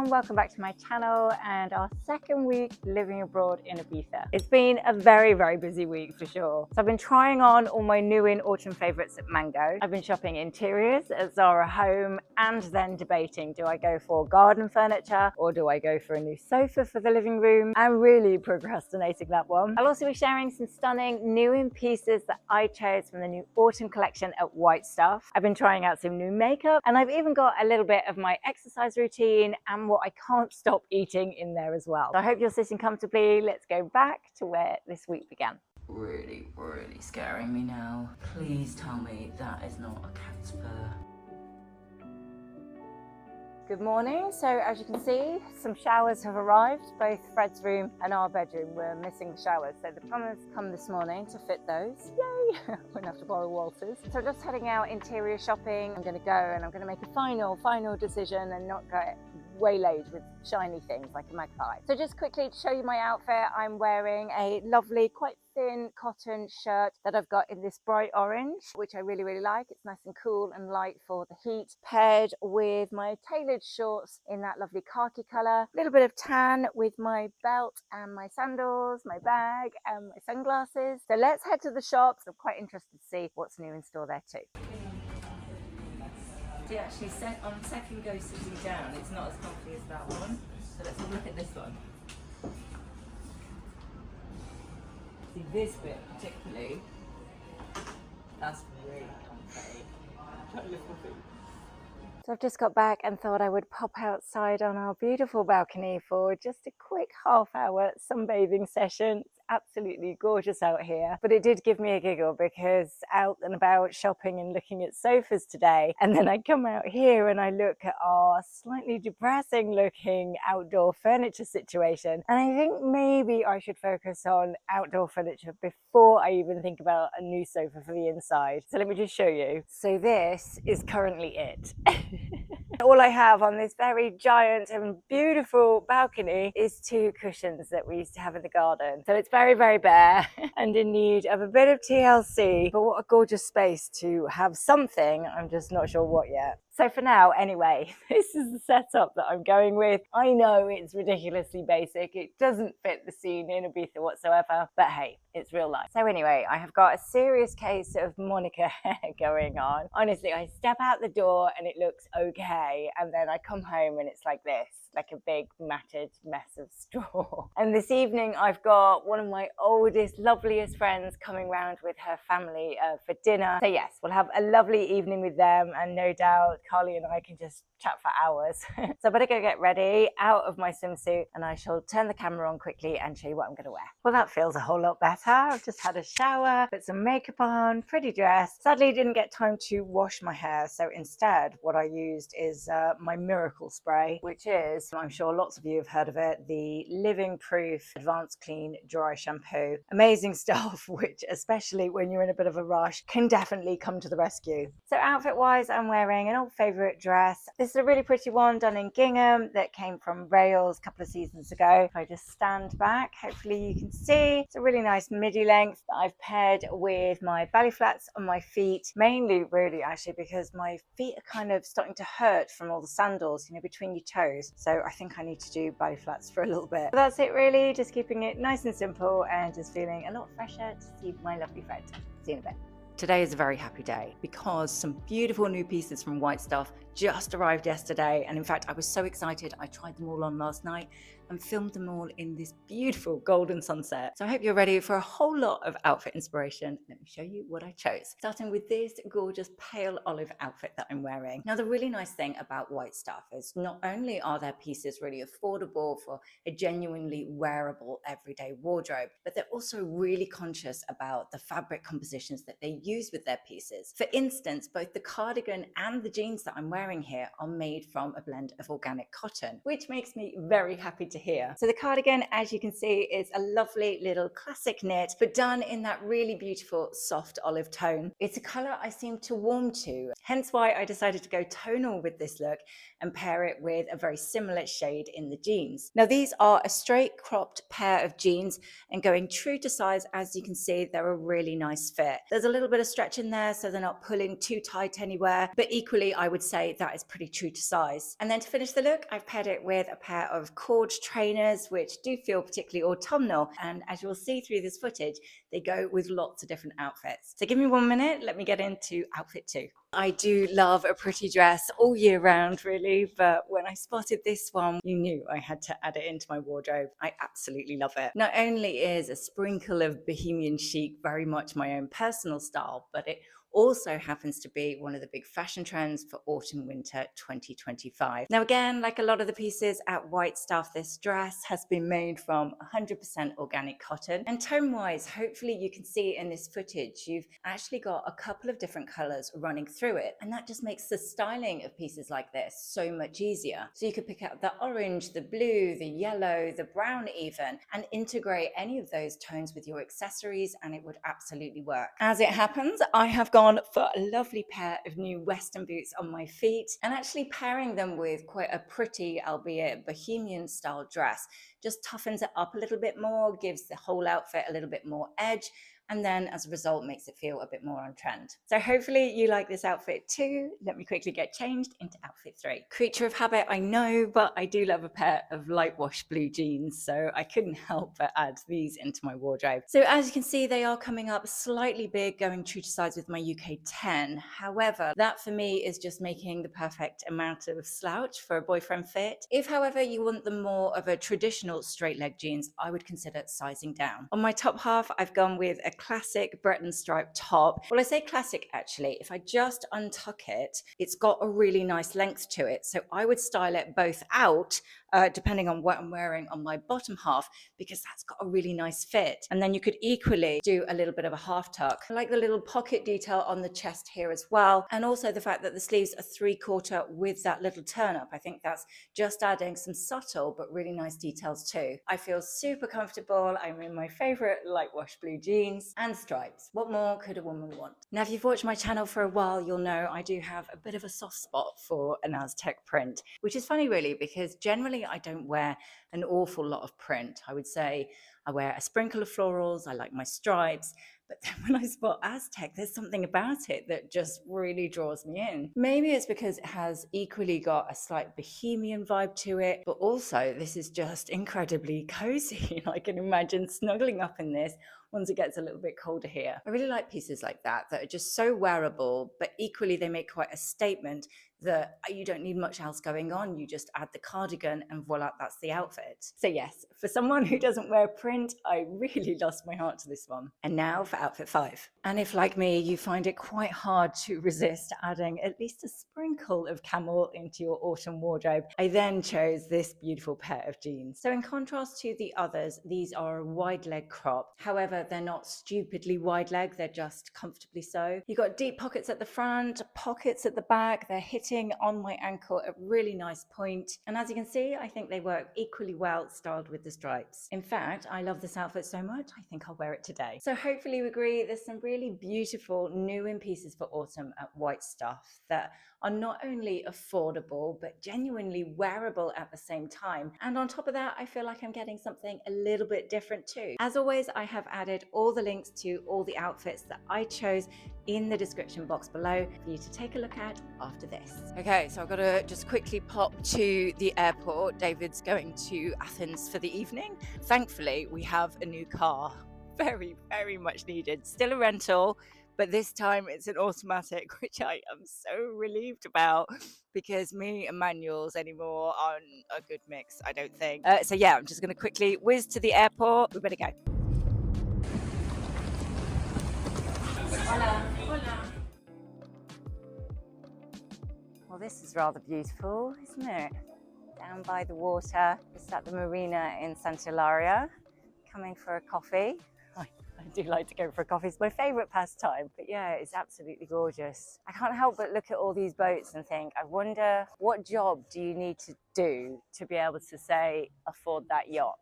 everyone, welcome back to my channel and our second week living abroad in Ibiza. It's been a very busy week for sure. So I've been trying on all my new in autumn favourites at Mango. I've been shopping interiors at Zara Home and then debating, do I go for garden furniture or do I go for a new sofa for the living room? I'm really procrastinating that one. I'll also be sharing some stunning new in pieces that I chose from the new autumn collection at White Stuff. I've been trying out some new makeup and I've even got a little bit of my exercise routine and what I can't stop eating in there as well. So I hope you're sitting comfortably. Let's go back to where this week began. Really scaring me now. Please tell me that is not a cat's fur. Good morning. So as you can see, some showers have arrived. Both Fred's room and our bedroom were missing the showers. So the plumbers come this morning to fit those. Yay! Won't have to borrow Walters. So just heading out interior shopping. I'm going to go and I'm going to make a final decision and not get waylaid with shiny things like a magpie. So just quickly to show you my outfit, I'm wearing a lovely, quite thin cotton shirt that I've got in this bright orange, which I really like. It's nice and cool and light for the heat, paired with my tailored shorts in that lovely khaki colour. A little bit of tan with my belt and my sandals, my bag and my sunglasses. So let's head to the shops. I'm quite interested to see what's new in store there too. Actually on second go sitting down, it's not as comfy as that one. So let's have a look at this one. See this bit particularly, that's really comfy. Try to lift my feet. So I've just got back and thought I would pop outside on our beautiful balcony for just a quick half-hour sunbathing session. It's absolutely gorgeous out here, but it did give me a giggle because out and about shopping and looking at sofas today, and then I come out here and I look at our slightly depressing looking outdoor furniture situation, and I think maybe I should focus on outdoor furniture before I even think about a new sofa for the inside. So let me just show you. So this is currently it. All I have on this very giant and beautiful balcony is two cushions that we used to have in the garden. So it's very bare and in need of a bit of TLC, but what a gorgeous space to have something. I'm just not sure what yet. So for now, anyway, this is the setup that I'm going with. I know it's ridiculously basic. It doesn't fit the scene in Ibiza whatsoever, but hey, it's real life. So anyway, I have got a serious case of Monica hair going on. Honestly, I step out the door and it looks okay. And then I come home and it's like this, like a big matted mess of straw. And this evening, I've got one of my oldest, loveliest friends coming round with her family for dinner. So yes, we'll have a lovely evening with them, and no doubt Carly and I can just chat for hours. So I better go get ready out of my swimsuit and I shall turn the camera on quickly and show you what I'm going to wear. Well, that feels a whole lot better. I've just had a shower, put some makeup on, pretty dressed. Sadly, didn't get time to wash my hair. So instead, what I used is my miracle spray, which is, I'm sure lots of you have heard of it, the Living Proof Advanced Clean Dry Shampoo. Amazing stuff, which especially when you're in a bit of a rush can definitely come to the rescue. So outfit wise, I'm wearing an old favorite dress. This is a really pretty one done in gingham that came from Rails a couple of seasons ago. If I just stand back, hopefully you can see it's a really nice midi length that I've paired with my ballet flats on my feet, mainly really actually because my feet are kind of starting to hurt from all the sandals, you know, between your toes. So I think I need to do ballet flats for a little bit. But that's it really, just keeping it nice and simple and just feeling a lot fresher to see my lovely friend. See you in a bit. Today is a very happy day because some beautiful new pieces from White Stuff just arrived yesterday, and in fact I was so excited I tried them all on last night and filmed them all in this beautiful golden sunset. So I hope you're ready for a whole lot of outfit inspiration. Let me show you what I chose, starting with this gorgeous pale olive outfit that I'm wearing. Now the really nice thing about White Stuff is not only are their pieces really affordable for a genuinely wearable everyday wardrobe, but they're also really conscious about the fabric compositions that they use with their pieces. For instance, both the cardigan and the jeans that I'm wearing here are made from a blend of organic cotton, which makes me very happy to hear. So the cardigan, as you can see, is a lovely little classic knit, but done in that really beautiful soft olive tone. It's a color I seem to warm to, hence why I decided to go tonal with this look and pair it with a very similar shade in the jeans. Now these are a straight cropped pair of jeans, and going true to size, as you can see, they're a really nice fit. There's a little bit of stretch in there, so they're not pulling too tight anywhere, but equally I would say say that is pretty true to size. And then to finish the look, I've paired it with a pair of cord trainers, which do feel particularly autumnal. And as you'll see through this footage, they go with lots of different outfits. So give me 1 minute, let me get into outfit 2. I do love a pretty dress all year round, really, but when I spotted this one, you knew I had to add it into my wardrobe. I absolutely love it. Not only is a sprinkle of bohemian chic very much my own personal style, but it also happens to be one of the big fashion trends for autumn winter 2025. Now again, like a lot of the pieces at White Stuff, this dress has been made from 100% organic cotton, and tone wise, hopefully you can see in this footage, you've actually got a couple of different colors running through it, and that just makes the styling of pieces like this so much easier. So you could pick out the orange, the blue, the yellow, the brown even, and integrate any of those tones with your accessories, and it would absolutely work. As it happens, I have gone for a lovely pair of new Western boots on my feet, and actually pairing them with quite a pretty, albeit bohemian style dress, just toughens it up a little bit more, gives the whole outfit a little bit more edge, and then as a result makes it feel a bit more on trend. So hopefully you like this outfit too. Let me quickly get changed into outfit 3. Creature of habit, I know, but I do love a pair of light wash blue jeans, so I couldn't help but add these into my wardrobe. So as you can see, they are coming up slightly big, going true to size with my UK 10. However, that for me is just making the perfect amount of slouch for a boyfriend fit. If however you want the more of a traditional straight leg jeans, I would consider sizing down. On my top half, I've gone with a classic Breton stripe top. Well, I say classic actually, if I just untuck it, it's got a really nice length to it. So I would style it both out, depending on what I'm wearing on my bottom half, because that's got a really nice fit. And then you could equally do a little bit of a half tuck. I like the little pocket detail on the chest here as well. And also the fact that the sleeves are 3/4 with that little turn up. I think that's just adding some subtle but really nice details too. I feel super comfortable. I'm in my favorite light wash blue jeans and stripes. What more could a woman want? Now, if you've watched my channel for a while, you'll know I do have a bit of a soft spot for an Aztec print, which is funny really, because generally I don't wear an awful lot of print. I would say I wear a sprinkle of florals, I like my stripes, but then when I spot Aztec, there's something about it that just really draws me in. Maybe it's because it has equally got a slight bohemian vibe to it, but also this is just incredibly cozy. I can imagine snuggling up in this once it gets a little bit colder here. I really like pieces like that are just so wearable, but equally they make quite a statement that you don't need much else going on. You just add the cardigan and voila, that's the outfit. So yes, for someone who doesn't wear print, I really lost my heart to this one. And now for outfit 5. And if like me, you find it quite hard to resist adding at least a sprinkle of camel into your autumn wardrobe, I then chose this beautiful pair of jeans. So in contrast to the others, these are a wide leg crop. However, they're not stupidly wide leg, they're just comfortably so. You've got deep pockets at the front, pockets at the back, they're hitting on my ankle at a really nice point. And as you can see, I think they work equally well styled with the stripes. In fact, I love this outfit so much, I think I'll wear it today. So hopefully you agree, there's some really beautiful new in pieces for autumn at White Stuff that are not only affordable, but genuinely wearable at the same time. And on top of that, I feel like I'm getting something a little bit different too. As always, I have added all the links to all the outfits that I chose in the description box below for you to take a look at after this. Okay, so I've got to just quickly pop to the airport. David's going to Athens for the evening. Thankfully, we have a new car. Very, very much needed. Still a rental, but this time it's an automatic, which I am so relieved about, because me and manuals anymore aren't a good mix, I don't think. So yeah, I'm just going to quickly whiz to the airport. We better go. Hola. Hola. Well, this is rather beautiful, isn't it? Down by the water, just at the marina in Santa Eulalia, coming for a coffee. I do like to go for a coffee, it's my favourite pastime. But yeah, it's absolutely gorgeous. I can't help but look at all these boats and think, I wonder what job do you need to do to be able to say, afford that yacht?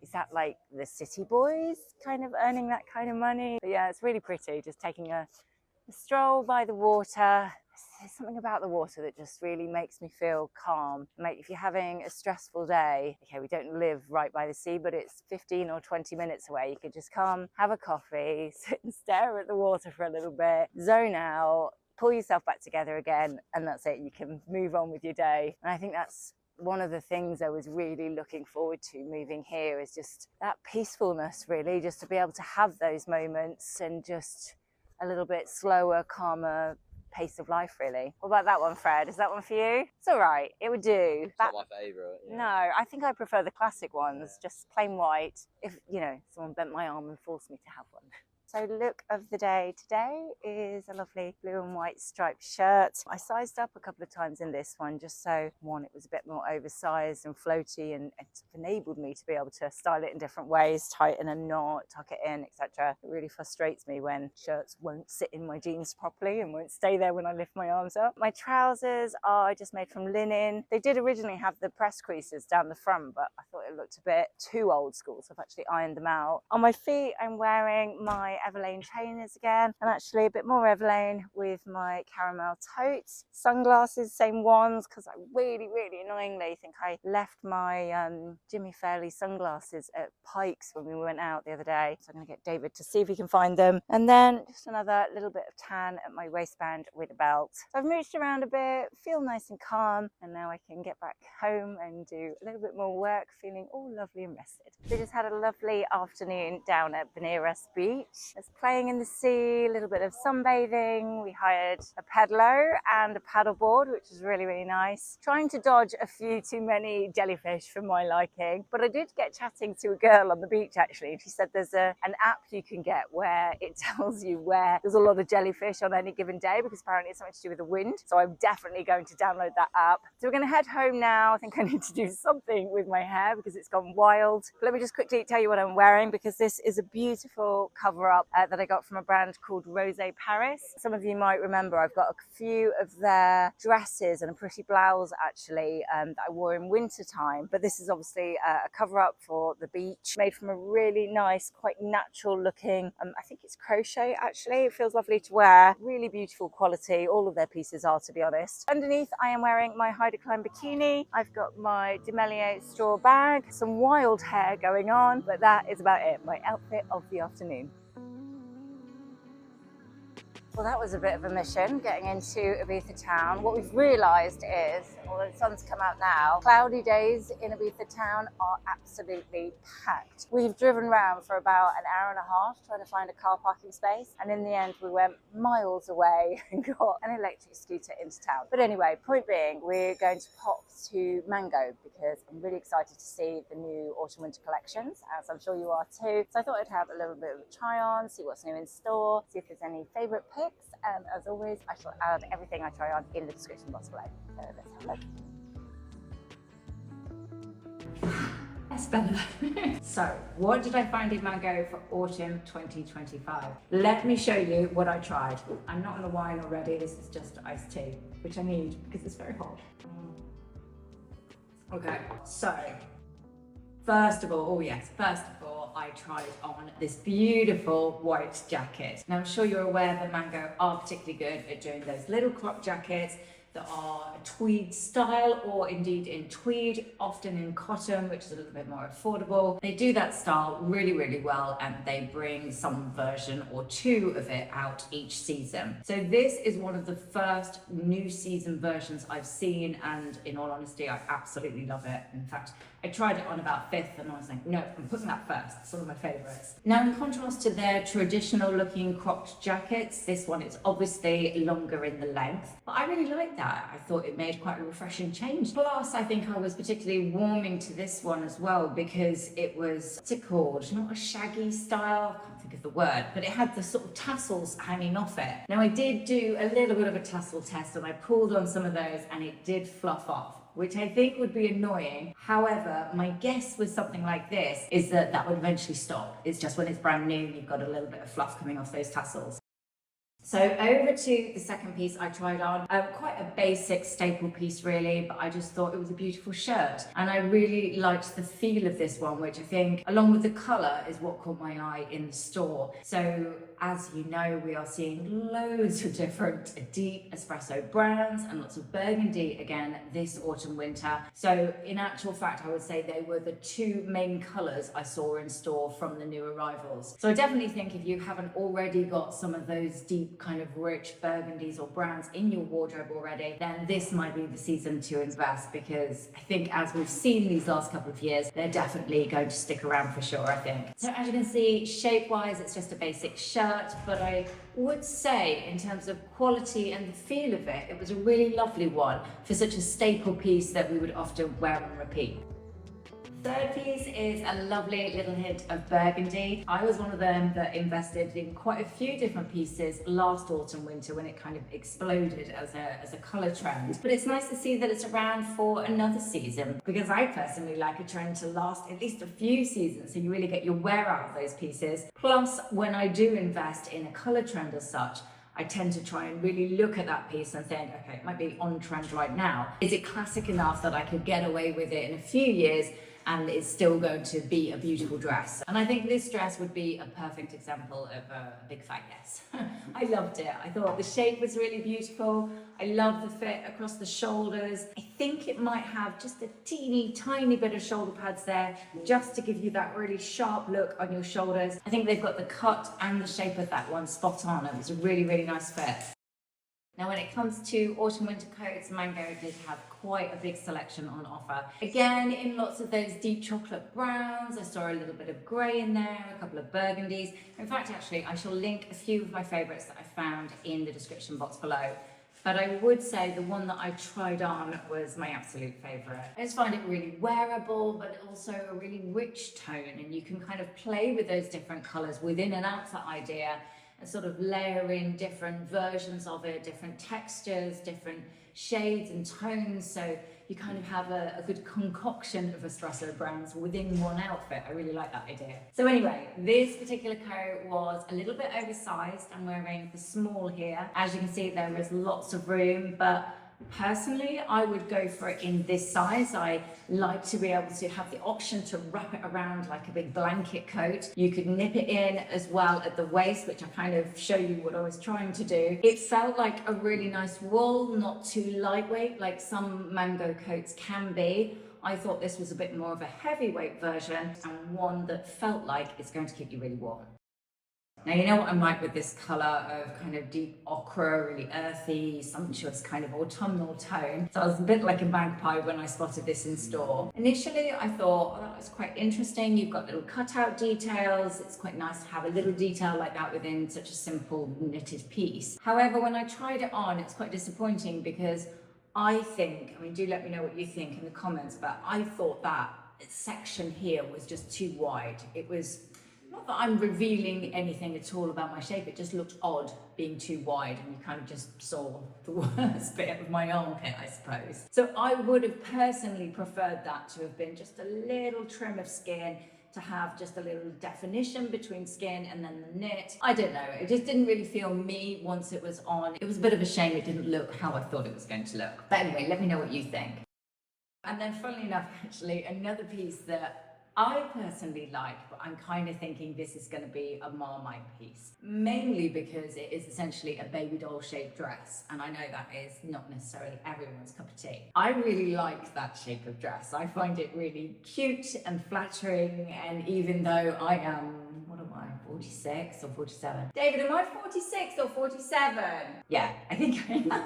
Is that like the city boys kind of earning that kind of money? But yeah, it's really pretty, just taking a stroll by the water. There's something about the water that just really makes me feel calm. Like if you're having a stressful day, okay, we don't live right by the sea, but it's 15 or 20 minutes away. You could just come, have a coffee, sit and stare at the water for a little bit, zone out, pull yourself back together again, and that's it. You can move on with your day. And I think that's one of the things I was really looking forward to moving here, is just that peacefulness, really, just to be able to have those moments and just a little bit slower, calmer pace of life, really. What about that one, Fred? Is that one for you? It's all right. It would do. It's not my favourite. Yeah. No, I think I prefer the classic ones, just plain white. If, you know, someone bent my arm and forced me to have one. So look of the day today is a lovely blue and white striped shirt. I sized up a couple of times in this one, just so, one, it was a bit more oversized and floaty, and it enabled me to be able to style it in different ways, tighten a knot, tuck it in, etc. It really frustrates me when shirts won't sit in my jeans properly and won't stay there when I lift my arms up. My trousers are just made from linen. They did originally have the press creases down the front, but I thought it looked a bit too old school, so I've actually ironed them out. On my feet, I'm wearing my Everlane trainers again, and actually a bit more Everlane with my caramel totes. Sunglasses, same ones, because I really annoyingly think I left my Jimmy Fairley sunglasses at Pikes when we went out the other day, so I'm going to get David to see if he can find them. And then just another little bit of tan at my waistband with a belt. So I've mooched around a bit, feel nice and calm, and now I can get back home and do a little bit more work, feeling all lovely and rested. We just had a lovely afternoon down at Beneras Beach. There's playing in the sea, a little bit of sunbathing. We hired a pedalo and a paddleboard, which was really nice. Trying to dodge a few too many jellyfish for my liking, but I did get chatting to a girl on the beach actually, and she said there's an app you can get where it tells you where there's a lot of jellyfish on any given day, because apparently it's something to do with the wind. So I'm definitely going to download that app. So we're going to head home now. I think I need to do something with my hair because it's gone wild. But let me just quickly tell you what I'm wearing, because this is a beautiful cover up that I got from a brand called Rose Paris. Some of you might remember I've got a few of their dresses and a pretty blouse actually that I wore in winter time, but this is obviously a cover up for the beach, made from a really nice, quite natural looking, I think it's crochet actually. It feels lovely to wear, really beautiful quality. All of their pieces are, to be honest. Underneath I am wearing my Heidi Klum bikini. I've got my Demelier straw bag, some wild hair going on, but that is about it. My outfit of the afternoon. Well, that was a bit of a mission, getting into Ibiza town. What we've realised is, although the sun's come out now, cloudy days in Ibiza town are absolutely packed. We've driven around for about an hour and a half trying to find a car parking space, and in the end we went miles away and got an electric scooter into town. But anyway, point being, we're going to pop to Mango because I'm really excited to see the new autumn-winter collections, as I'm sure you are too. So I thought I'd have a little bit of a try on, see what's new in store, see if there's any favourite picks. And as always, I shall add everything I try on in the description box below. So let's have a look. That's better. So, what did I find in Mango for autumn 2025? Let me show you what I tried. I'm not on the wine already, this is just iced tea, which I need because it's very hot. Okay, so, first of all, I tried on this beautiful white jacket. Now I'm sure you're aware that Mango are particularly good at doing those little crop jackets that are a tweed style, or indeed in tweed, often in cotton, which is a little bit more affordable. They do that style really well, and they bring some version or two of it out each season. So this is one of the first new season versions I've seen, and in all honesty, I absolutely love it. In fact, I tried it on about 5th and I was like, no, I'm putting that first. It's one of my favorites. Now, in contrast to their traditional looking cropped jackets, this one is obviously longer in the length, but I really like that. I thought it made quite a refreshing change. Plus, I think I was particularly warming to this one as well because it was, what's it called? Not a shaggy style, I can't think of the word, but it had the sort of tassels hanging off it. Now, I did do a little bit of a tassel test and I pulled on some of those and it did fluff off, which I think would be annoying. However, my guess with something like this is that that would eventually stop. It's just when it's brand new, you've got a little bit of fluff coming off those tassels. So over to the second piece I tried on, quite a basic staple piece really, but I just thought it was a beautiful shirt. And I really liked the feel of this one, which I think, along with the colour, is what caught my eye in the store. So as you know, we are seeing loads of different deep espresso brands and lots of burgundy again this autumn winter. So in actual fact, I would say they were the two main colours I saw in store from the new arrivals. So I definitely think if you haven't already got some of those deep kind of rich burgundies or browns in your wardrobe already, then this might be the season to invest, because I think as we've seen these last couple of years, they're definitely going to stick around for sure, I think. So as you can see, shape-wise, it's just a basic shirt, but I would say in terms of quality and the feel of it, it was a really lovely one for such a staple piece that we would often wear and repeat. Third piece is a lovely little hint of burgundy. I was one of them that invested in quite a few different pieces last autumn winter when it kind of exploded as a colour trend. But it's nice to see that it's around for another season, because I personally like a trend to last at least a few seasons, so you really get your wear out of those pieces. Plus, when I do invest in a colour trend as such, I tend to try and really look at that piece and think, okay, it might be on trend right now. Is it classic enough that I could get away with it in a few years and it's still going to be a beautiful dress? And I think this dress would be a perfect example of a big fat yes. I loved it. I thought the shape was really beautiful. I love the fit across the shoulders. I think it might have just a teeny tiny bit of shoulder pads there, just to give you that really sharp look on your shoulders. I think they've got the cut and the shape of that one spot on. It was a really, really nice fit. Now, when it comes to autumn winter coats, Mango did have quite a big selection on offer. Again, in lots of those deep chocolate browns. I saw a little bit of grey in there, a couple of burgundies. In fact, actually, I shall link a few of my favourites that I found in the description box below. But I would say the one that I tried on was my absolute favourite. I just find it really wearable, but also a really rich tone, and you can kind of play with those different colours within an outfit idea and sort of layer in different versions of it, different textures, different shades and tones, so you kind of have a good concoction of espresso brands within one outfit. I really like that idea. So anyway, this particular coat was a little bit oversized. I'm wearing the small here. As you can see, there is lots of room, but personally, I would go for it in this size. I like to be able to have the option to wrap it around like a big blanket coat. You could nip it in as well at the waist, which I kind of show you what I was trying to do. It felt like a really nice wool, not too lightweight like some Mango coats can be. I thought this was a bit more of a heavyweight version, and one that felt like it's going to keep you really warm. Now, you know what I'm like with this colour of kind of deep ochre, really earthy, sumptuous kind of autumnal tone. So I was a bit like a magpie when I spotted this in store. Initially, I thought, oh, that was quite interesting. You've got little cutout details. It's quite nice to have a little detail like that within such a simple knitted piece. However, when I tried it on, it's quite disappointing, because I think, I mean, do let me know what you think in the comments, but I thought that section here was just too wide. It was, not that I'm revealing anything at all about my shape, it just looked odd being too wide, and you kind of just saw the worst bit of my armpit, I suppose. So I would have personally preferred that to have been just a little trim of skin, to have just a little definition between skin and then the knit. I don't know, it just didn't really feel me once it was on. It was a bit of a shame it didn't look how I thought it was going to look. But anyway, let me know what you think. And then funnily enough, actually, another piece that I personally like, but I'm kind of thinking this is going to be a Marmite piece, mainly because it is essentially a baby doll shaped dress, and I know that is not necessarily everyone's cup of tea. I really like that shape of dress. I find it really cute and flattering, and even though I am, what am I, 46 or 47? David, am I 46 or 47? Yeah, I think I am.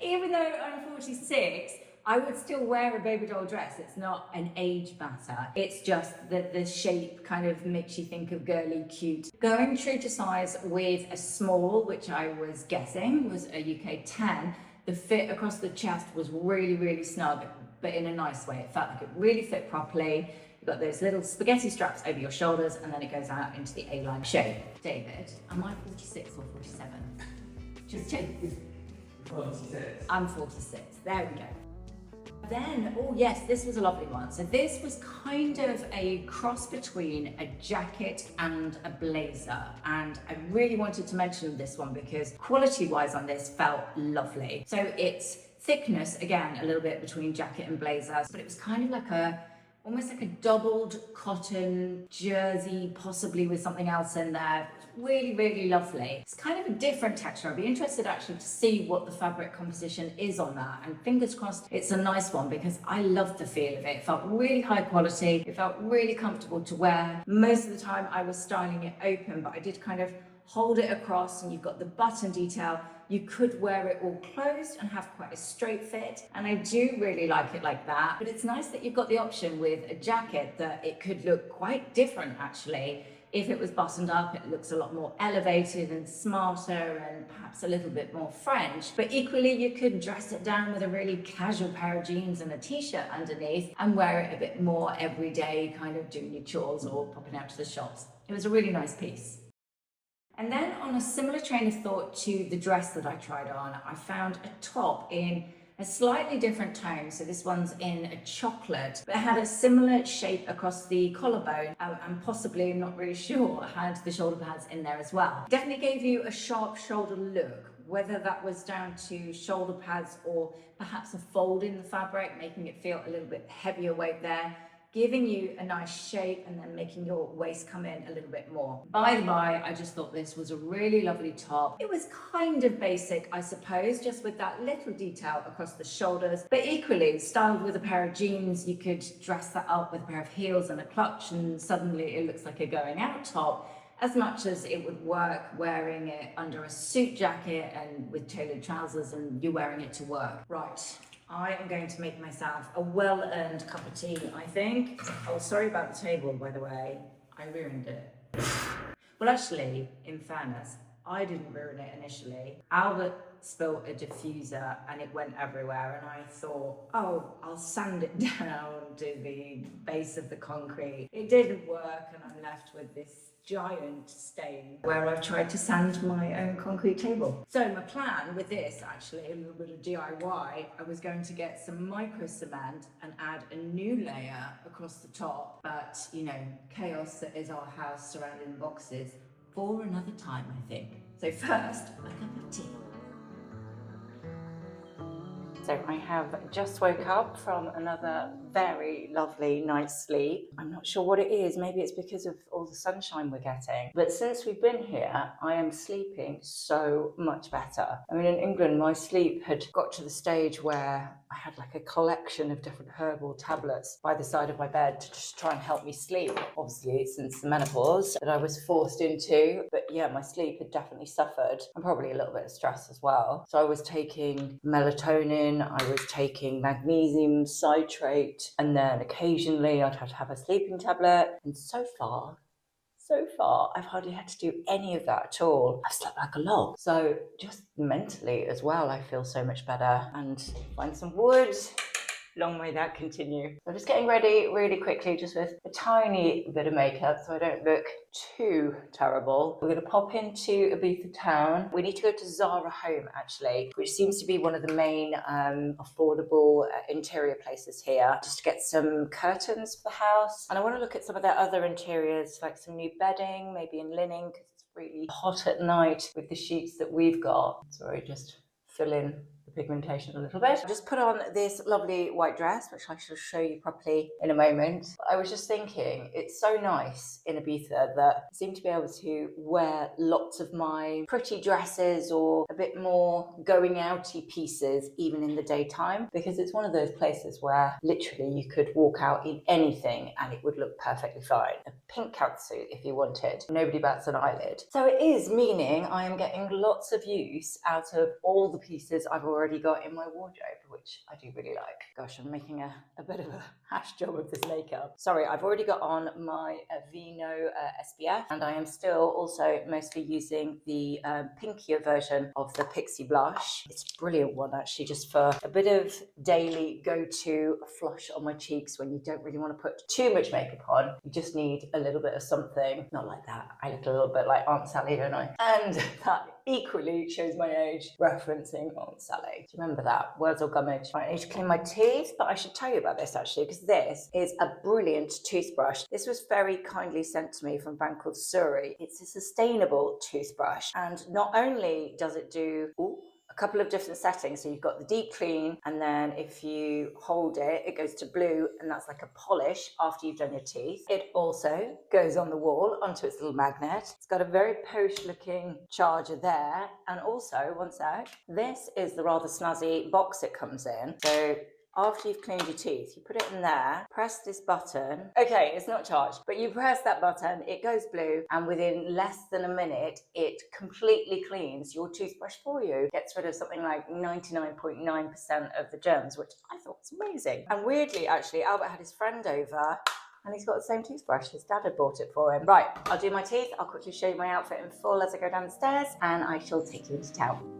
Even though I'm 46, I would still wear a baby doll dress. It's not an age matter. It's just that the shape kind of makes you think of girly, cute. Going true to size with a small, which I was guessing was a UK 10, the fit across the chest was really, really snug, but in a nice way. It felt like it really fit properly. You've got those little spaghetti straps over your shoulders, and then it goes out into the A-line shape. David, am I 46 or 47? Just check. 46. I'm 46. There we go. Then, oh yes, this was a lovely one. So this was kind of a cross between a jacket and a blazer. And I really wanted to mention this one because quality-wise on this felt lovely. So it's thickness, again, a little bit between jacket and blazer, but it was kind of like almost like a doubled cotton jersey, possibly with something else in there. Really, really lovely. It's kind of a different texture. I'd be interested actually to see what the fabric composition is on that, and fingers crossed it's a nice one, because I loved the feel of it. It felt really high quality. It felt really comfortable to wear. Most of the time I was styling it open, but I did kind of hold it across and you've got the button detail. You could wear it all closed and have quite a straight fit, and I do really like it like that. But it's nice that you've got the option with a jacket that it could look quite different actually. If it was buttoned up, it looks a lot more elevated and smarter and perhaps a little bit more French. But equally, you could dress it down with a really casual pair of jeans and a t-shirt underneath and wear it a bit more everyday, kind of doing your chores or popping out to the shops. It was a really nice piece. And then on a similar train of thought to the dress that I tried on, I found a top in a slightly different tone. So this one's in a chocolate, but it had a similar shape across the collarbone and possibly, I'm not really sure, had the shoulder pads in there as well. Definitely gave you a sharp shoulder look, whether that was down to shoulder pads or perhaps a fold in the fabric, making it feel a little bit heavier weight there, giving you a nice shape and then making your waist come in a little bit more. By the by, I just thought this was a really lovely top. It was kind of basic, I suppose, just with that little detail across the shoulders, but equally styled with a pair of jeans. You could dress that up with a pair of heels and a clutch and suddenly it looks like a going out top, as much as it would work wearing it under a suit jacket and with tailored trousers and you're wearing it to work. Right. I am going to make myself a well-earned cup of tea, I think. Oh, sorry about the table, by the way. I ruined it. Well, actually, in fairness, I didn't ruin it initially. Albert spilt a diffuser and it went everywhere, and I thought, oh, I'll sand it down to the base of the concrete. It didn't work, and I'm left with this giant stain where I've tried to sand my own concrete table. So my plan with this, actually, a little bit of DIY, I was going to get some micro cement and add a new layer across the top, but you know, chaos that is our house surrounded in boxes, for another time, I think. So first, a cup of tea. So I have just woke up from another very lovely night's sleep. I'm not sure what it is. Maybe it's because of all the sunshine we're getting. But since we've been here, I am sleeping so much better. I mean, in England, my sleep had got to the stage where I had like a collection of different herbal tablets by the side of my bed to just try and help me sleep. Obviously, since the menopause that I was forced into. But yeah, my sleep had definitely suffered, and probably a little bit of stress as well. So I was taking melatonin, I was taking magnesium citrate, and then occasionally I'd have to have a sleeping tablet. And so far, I've hardly had to do any of that at all. I've slept like a log. So just mentally as well, I feel so much better. And find some wood. Long may that continue. I'm just getting ready really quickly, just with a tiny bit of makeup so I don't look too terrible. We're going to pop into Ibiza town. We need to go to Zara Home, actually, which seems to be one of the main affordable interior places here, just to get some curtains for the house. And I want to look at some of their other interiors, like some new bedding, maybe in linen, because it's really hot at night with the sheets that we've got. Sorry, just fill in the pigmentation a little bit. I just put on this lovely white dress, which I shall show you properly in a moment. I was just thinking, it's so nice in Ibiza that I seem to be able to wear lots of my pretty dresses or a bit more going outy pieces even in the daytime, because it's one of those places where literally you could walk out in anything and it would look perfectly fine. A pink catsuit if you wanted. Nobody bats an eyelid. So it is meaning I am getting lots of use out of all the pieces I've already got in my wardrobe, which I do really like. Gosh, I'm making a bit of a hash job of this makeup. Sorry, I've already got on my Vino SPF, and I am still also mostly using the pinkier version of the Pixie blush. It's a brilliant one actually, just for a bit of daily go-to flush on my cheeks when you don't really want to put too much makeup on. You just need a little bit of something. Not like that. I look a little bit like Aunt Sally, don't I? And that equally shows my age, referencing Aunt Sally. Do you remember that? Words or gummage. I need to clean my teeth, but I should tell you about this actually, because this is a brilliant toothbrush. This was very kindly sent to me from a bank called Surrey. It's a sustainable toothbrush, and not only does it do a couple of different settings. So you've got the deep clean, and then if you hold it, it goes to blue, and that's like a polish after you've done your teeth. It also goes on the wall onto its little magnet. It's got a very posh looking charger there, and also, one sec, this is the rather snazzy box it comes in. So after you've cleaned your teeth, you put it in there, press this button. Okay, it's not charged, but you press that button, it goes blue, and within less than a minute, it completely cleans your toothbrush for you. Gets rid of something like 99.9% of the germs, which I thought was amazing. And weirdly, actually, Albert had his friend over, and he's got the same toothbrush. His dad had bought it for him. Right, I'll do my teeth. I'll quickly show you my outfit in full as I go down the stairs, and I shall take you into town.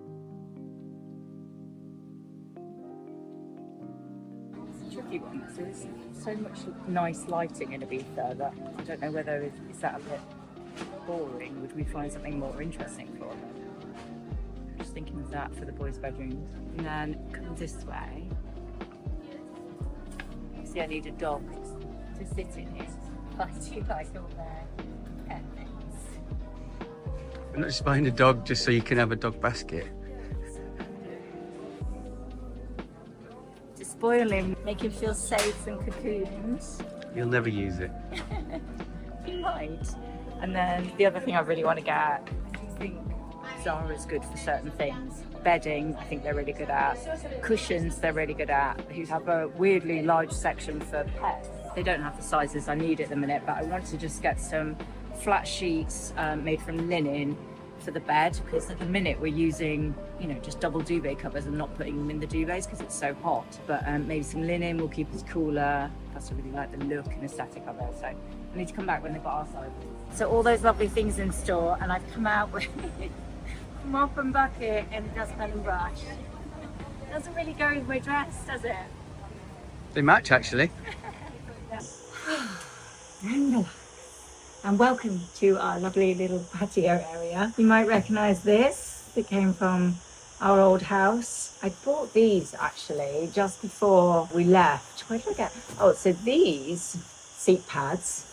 It's a tricky one. So there's so much nice lighting in Ibiza that I don't know whether is that a bit boring. Would we find something more interesting for them? I'm just thinking of that for the boys' bedrooms. And then come this way. See, I need a dog to sit in it. I do like all their pet things. I'm not just buying a dog just so you can have a dog basket. To spoil him, make him feel safe and cocooned. You'll never use it. He might. And then the other thing I really want to get, I think Zara's good for certain things. Bedding, I think they're really good at. Cushions, they're really good at. Who have a weirdly large section for pets. They don't have the sizes I need at the minute, but I want to just get some flat sheets made from linen for the bed, because at the minute we're using, you know, just double duvet covers and not putting them in the duvets because it's so hot. But maybe some linen will keep us cooler. Plus I really like the look and aesthetic of it. So I need to come back when they've got our sizes. So all those lovely things in store, and I've come out with mop and bucket and a dustpan and brush. Doesn't really go with my dress, does it? They match, actually. And welcome to our lovely little patio area. You might recognise this. It came from our old house. I bought these actually just before we left. Where did I get? Oh, so these seat pads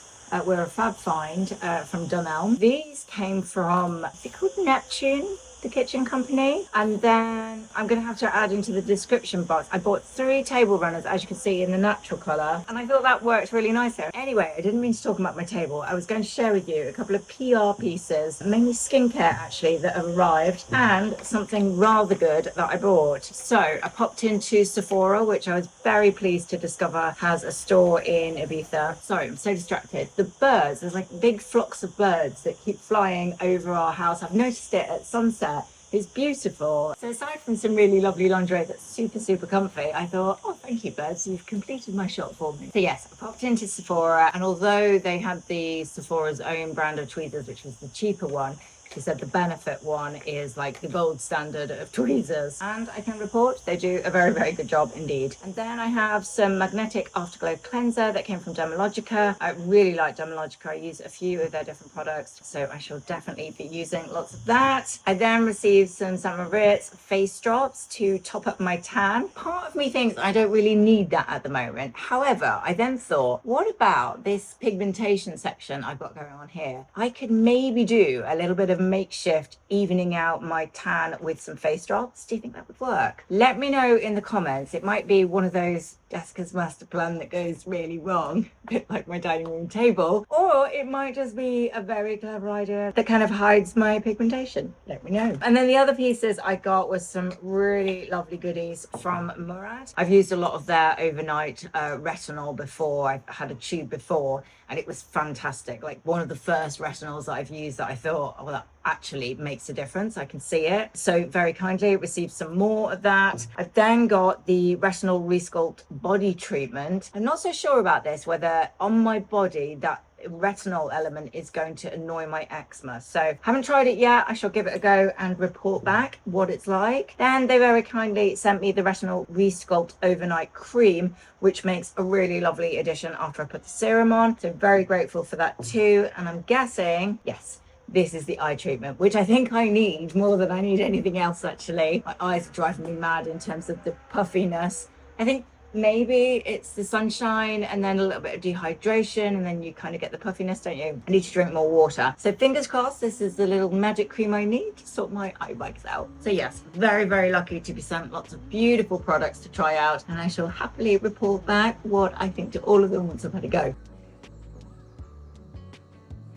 were a fab find from Dunelm. These came from, is it called Neptune? The kitchen company. And then I'm going to have to add into the description box. I bought 3 table runners, as you can see, in the natural colour, and I thought that worked really nice there. Anyway, I didn't mean to talk about my table. I was going to share with you a couple of PR pieces, mainly skincare actually, that have arrived, and something rather good that I bought. So I popped into Sephora, which I was very pleased to discover has a store in Ibiza. Sorry, I'm so distracted. The birds, there's like big flocks of birds that keep flying over our house. I've noticed it at sunset. It's beautiful. So aside from some really lovely lingerie that's super comfy, I thought, oh, thank you, birds, you've completed my shop for me. So yes, I popped into Sephora, and although they had the Sephora's own brand of tweezers, which was the cheaper one, she said the Benefit one is like the gold standard of tweezers, and I can report they do a very good job indeed. And then I have some magnetic afterglow cleanser that came from Dermalogica. I really like Dermalogica. I use a few of their different products, so I shall definitely be using lots of that. I then received some St. Moritz face drops to top up my tan. Part of me thinks I don't really need that at the moment. However, I then thought, what about this pigmentation section I've got going on here? I could maybe do a little bit of makeshift evening out my tan with some face drops. Do you think that would work? Let me know in the comments. It might be one of those Jessica's master plan that goes really wrong, a bit like my dining room table, or it might just be a very clever idea that kind of hides my pigmentation. Let me know. And then the other pieces I got was some really lovely goodies from Murad. I've used a lot of their overnight retinol before. I've had a tube before, and it was fantastic. Like one of the first retinols that I've used that I thought, oh, that actually makes a difference. I can see it. So very kindly received some more of that. I've then got the retinol resculpt body treatment. I'm not so sure about this, whether on my body that retinol element is going to annoy my eczema. So haven't tried it yet. I shall give it a go and report back what it's like. Then they very kindly sent me the retinol resculpt overnight cream, which makes a really lovely addition after I put the serum on. So very grateful for that too. And I'm guessing, yes, this is the eye treatment, which I think I need more than I need anything else actually. My eyes are driving me mad in terms of the puffiness. I think maybe it's the sunshine and then a little bit of dehydration, and then you kind of get the puffiness, don't you? I need to drink more water. So fingers crossed this is the little magic cream I need to sort my eye bags out. So yes, very lucky to be sent lots of beautiful products to try out, and I shall happily report back what I think to all of them once I've had a go.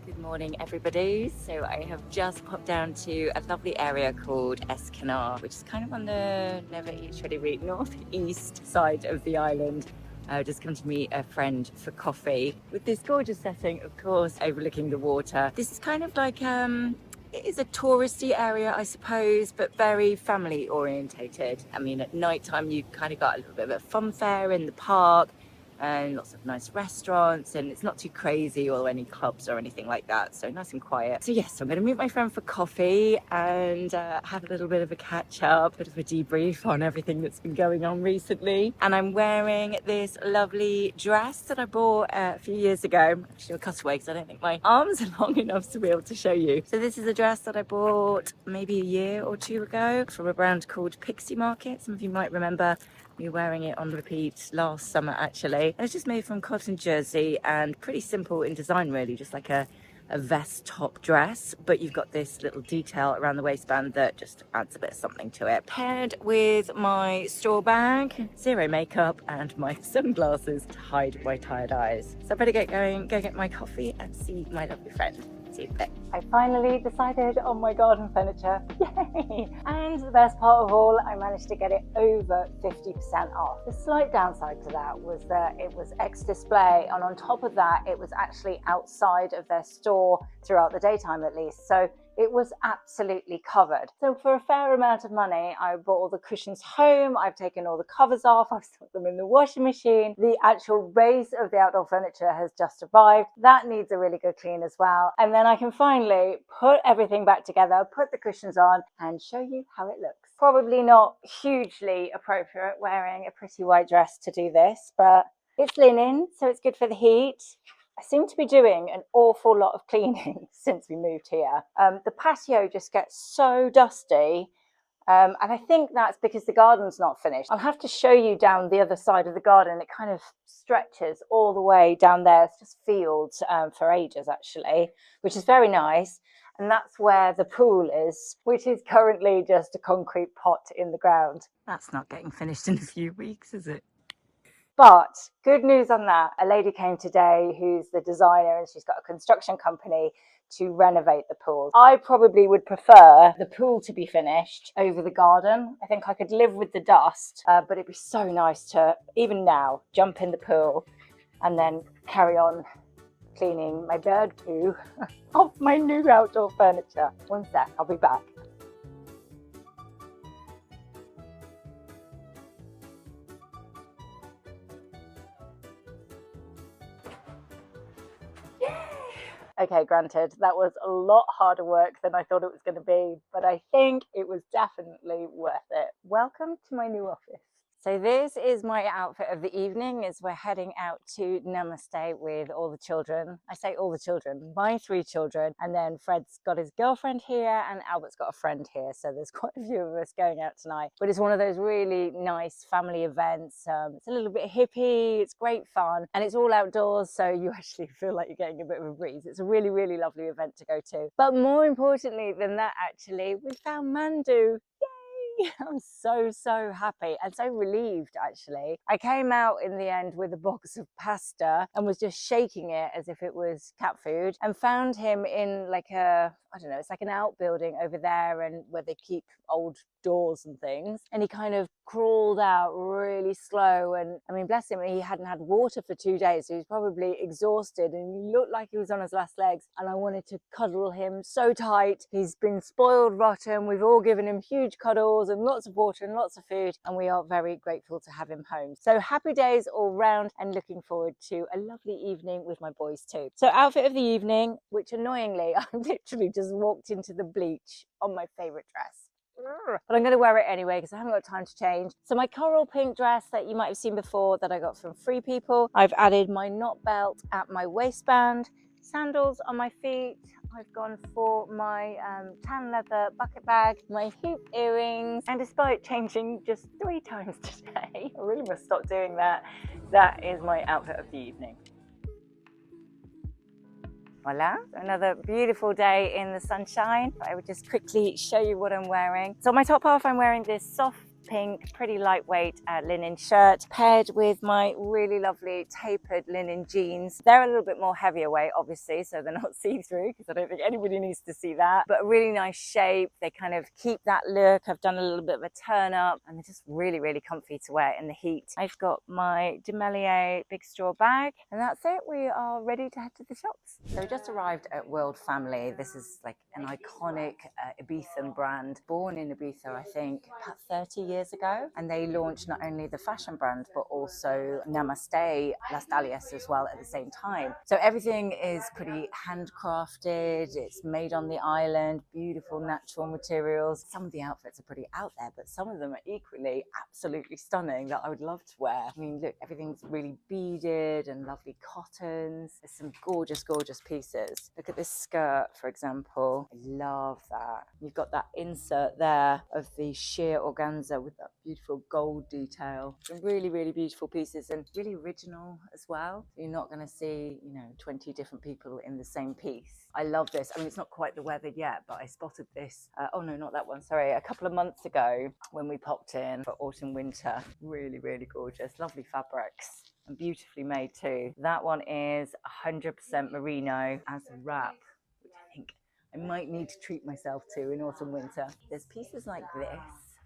Good morning, everybody. So I have just popped down to a lovely area called Canar, which is kind of on the northeast side of the island. Just come to meet a friend for coffee with this gorgeous setting, of course, overlooking the water. This is kind of like it is a touristy area, I suppose, but very family orientated. I mean, at night time you've kind of got a little bit of a fun fair in the park and lots of nice restaurants, and it's not too crazy or any clubs or anything like that, so nice and quiet. So yes, I'm going to meet my friend for coffee and have a little bit of a catch up, bit of a debrief on everything that's been going on recently. And I'm wearing this lovely dress that I bought a few years ago. Actually a cutaway because I don't think my arms are long enough to be able to show you. So this is a dress that I bought maybe a year or two ago from a brand called Pixie Market. Some of you might remember me wearing it on repeat last summer actually. And it's just made from cotton jersey and pretty simple in design really, just like a vest top dress, but you've got this little detail around the waistband that just adds a bit of something to it. Paired with my store bag, zero makeup, and my sunglasses to hide my tired eyes. So I better get going, go get my coffee and see my lovely friend. See you there. I finally decided on my garden furniture. Yay! And the best part of all, I managed to get it over 50% off. The slight downside to that was that it was ex-display, and on top of that, it was actually outside of their store throughout the daytime at least. So it was absolutely covered. So for a fair amount of money, I brought all the cushions home. I've taken all the covers off. I've stuck them in the washing machine. The actual base of the outdoor furniture has just arrived. That needs a really good clean as well. And then I can finally put everything back together, put the cushions on and show you how it looks. Probably not hugely appropriate wearing a pretty white dress to do this, but it's linen, so it's good for the heat. I seem to be doing an awful lot of cleaning since we moved here. The patio just gets so dusty, and I think that's because the garden's not finished. I'll have to show you down the other side of the garden. It kind of stretches all the way down there. It's just fields for ages actually, which is very nice. And that's where the pool is, which is currently just a concrete pot in the ground. That's not getting finished in a few weeks, is it? But good news on that, a lady came today who's the designer and she's got a construction company to renovate the pool. I probably would prefer the pool to be finished over the garden. I think I could live with the dust, but it'd be so nice to, even now, jump in the pool and then carry on cleaning my bird poo off my new outdoor furniture. One sec, I'll be back. Okay, granted, that was a lot harder work than I thought it was going to be, but I think it was definitely worth it. Welcome to my new office. So this is my outfit of the evening as we're heading out to Namaste with all the children. I say all the children, my 3 children, and then Fred's got his girlfriend here and Albert's got a friend here. So there's quite a few of us going out tonight, but it's one of those really nice family events. It's a little bit hippie, it's great fun, and it's all outdoors. So you actually feel like you're getting a bit of a breeze. It's a really, really lovely event to go to. But more importantly than that, actually, we found Mandu. I'm so happy and so relieved actually. I came out in the end with a box of pasta and was just shaking it as if it was cat food, and found him in like a, I don't know, it's like an outbuilding over there and where they keep old doors and things, and he kind of crawled out really slow, and I mean bless him, he hadn't had water for 2 days, so he was probably exhausted and he looked like he was on his last legs, and I wanted to cuddle him so tight. He's been spoiled rotten. We've all given him huge cuddles and lots of water and lots of food, and we are very grateful to have him home. So happy days all round and looking forward to a lovely evening with my boys too. So outfit of the evening, which annoyingly I literally just walked into the bleach on my favourite dress. But I'm going to wear it anyway because I haven't got time to change. So my coral pink dress that you might have seen before that I got from Free People. I've added my knot belt at my waistband, sandals on my feet. I've gone for my tan leather bucket bag, my hoop earrings, and despite changing just 3 times today, I really must stop doing that. That is my outfit of the evening. Voila, another beautiful day in the sunshine. I would just quickly show you what I'm wearing. So on my top half, I'm wearing this soft pink, pretty lightweight linen shirt, paired with my really lovely tapered linen jeans. They're a little bit more heavier weight, obviously, so they're not see-through, because I don't think anybody needs to see that, but a really nice shape. They kind of keep that look. I've done a little bit of a turn up, and they're just really, really comfy to wear in the heat. I've got my Demelier big straw bag, and that's it. We are ready to head to the shops. So we just arrived at World Family. This is like an iconic Ibizan brand, born in Ibiza, I think, about 30 years ago. And they launched not only the fashion brand, but also Namaste Las Dalias as well at the same time. So everything is pretty handcrafted. It's made on the island, beautiful natural materials. Some of the outfits are pretty out there, but some of them are equally absolutely stunning that I would love to wear. I mean, look, everything's really beaded and lovely cottons. There's some gorgeous, gorgeous pieces. Look at this skirt, for example. I love that. You've got that insert there of the sheer organza with that beautiful gold detail. Some really, really beautiful pieces and really original as well. You're not going to see, 20 different people in the same piece. I love this. I mean, it's not quite the weather yet, but I spotted this. Oh no, not that one. Sorry. A couple of months ago when we popped in for autumn, winter. Really, really gorgeous. Lovely fabrics. And beautifully made too. That one is 100% merino as a wrap, which I think I might need to treat myself to in autumn winter. There's pieces like this,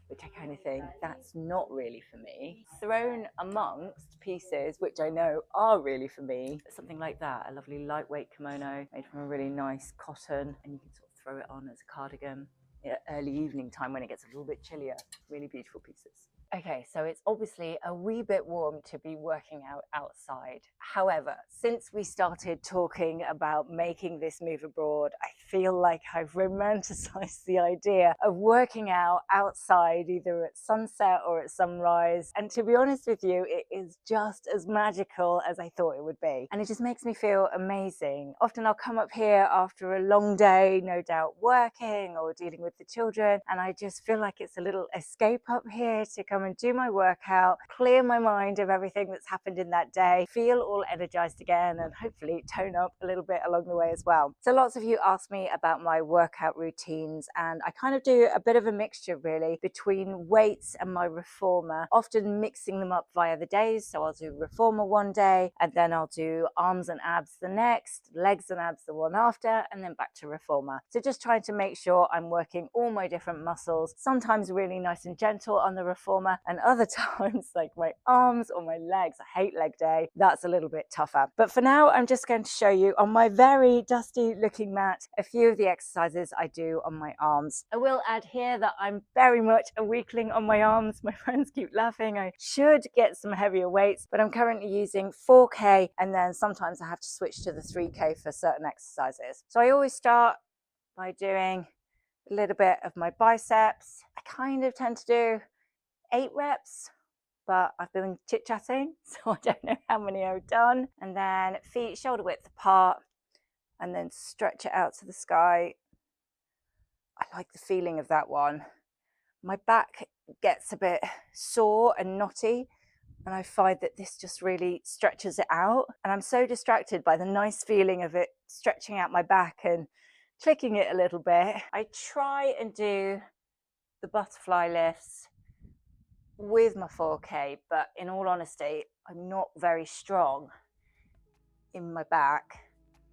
which I kind of think that's not really for me, thrown amongst pieces which I know are really for me. Something like that, a lovely lightweight kimono made from a really nice cotton, and you can sort of throw it on as a cardigan at early evening time when it gets a little bit chillier. Really beautiful pieces. Okay, so it's obviously a wee bit warm to be working out outside. However, since we started talking about making this move abroad, I feel like I've romanticized the idea of working out outside either at sunset or at sunrise. And to be honest with you, it is just as magical as I thought it would be. And it just makes me feel amazing. Often I'll come up here after a long day, no doubt working or dealing with the children, and I just feel like it's a little escape up here to come and do my workout, clear my mind of everything that's happened in that day, feel all energized again, and hopefully tone up a little bit along the way as well. So lots of you ask me about my workout routines, and I kind of do a bit of a mixture really between weights and my reformer, often mixing them up via the days. So I'll do reformer one day, and then I'll do arms and abs the next, legs and abs the one after, and then back to reformer. So just trying to make sure I'm working all my different muscles, sometimes really nice and gentle on the reformer, and other times like my arms or my legs. I hate leg day. That's a little bit tougher. But for now, I'm just going to show you on my very dusty looking mat a few of the exercises I do on my arms. I will add here that I'm very much a weakling on my arms. My friends keep laughing. I should get some heavier weights, but I'm currently using 4K, and then sometimes I have to switch to the 3K for certain exercises. So I always start by doing a little bit of my biceps. I kind of tend to do 8 reps, but I've been chit-chatting, so I don't know how many I've done. And then feet shoulder width apart, and then stretch it out to the sky. I like the feeling of that one. My back gets a bit sore and knotty, and I find that this just really stretches it out. And I'm so distracted by the nice feeling of it stretching out my back and clicking it a little bit. I try and do the butterfly lifts with my 4K, but in all honesty, I'm not very strong in my back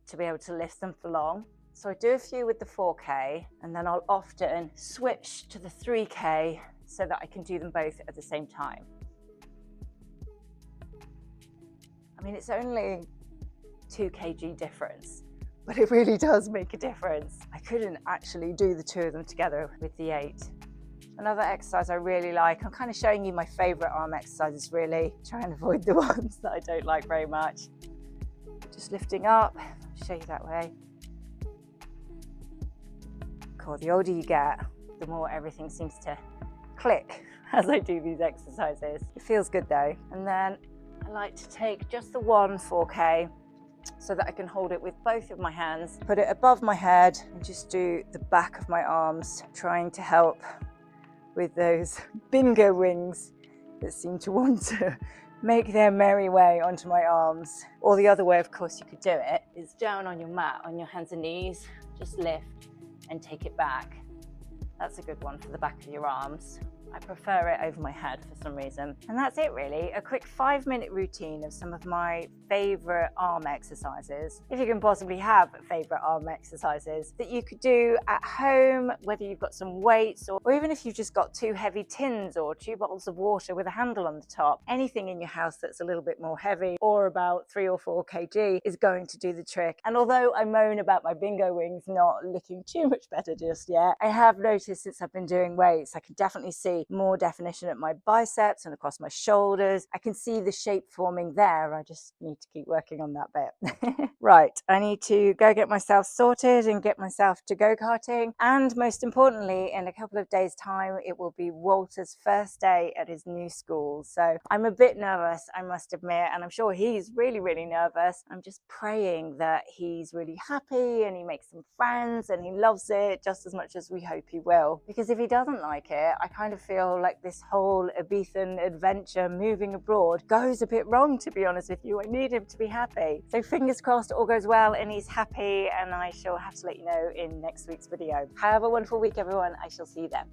to be able to lift them for long. So I do a few with the 4K, and then I'll often switch to the 3K so that I can do them both at the same time. I mean, it's only 2 kg difference, but it really does make a difference. I couldn't actually do the two of them together with the 8. Another exercise I really like, I'm kind of showing you my favorite arm exercises really, try and avoid the ones that I don't like very much. Just lifting up, I'll show you that way. Cool, the older you get, the more everything seems to click as I do these exercises. It feels good though. And then I like to take just the one 4K so that I can hold it with both of my hands, put it above my head, and just do the back of my arms, trying to help with those bingo wings that seem to want to make their merry way onto my arms. Or the other way, of course, you could do it is down on your mat, on your hands and knees, just lift and take it back. That's a good one for the back of your arms. I prefer it over my head for some reason. And that's it really, a quick 5-minute routine of some of my favourite arm exercises, if you can possibly have favourite arm exercises, that you could do at home, whether you've got some weights or even if you've just got 2 heavy tins or 2 bottles of water with a handle on the top. Anything in your house that's a little bit more heavy or about 3 or 4 kg is going to do the trick. And although I moan about my bingo wings not looking too much better just yet, I have noticed since I've been doing weights, I can definitely see more definition at my biceps and across my shoulders. I can see the shape forming there. I just need to keep working on that bit. Right, I need to go get myself sorted and get myself to go-karting. And most importantly, in a couple of days' time, it will be Walter's first day at his new school. So I'm a bit nervous, I must admit, and I'm sure he's really, really nervous. I'm just praying that he's really happy and he makes some friends and he loves it just as much as we hope he will. Because if he doesn't like it, I kind of feel like this whole Ibizan adventure moving abroad goes a bit wrong, to be honest with you. I need him to be happy. So fingers crossed all goes well and he's happy, and I shall have to let you know in next week's video. Have a wonderful week, everyone. I shall see you then.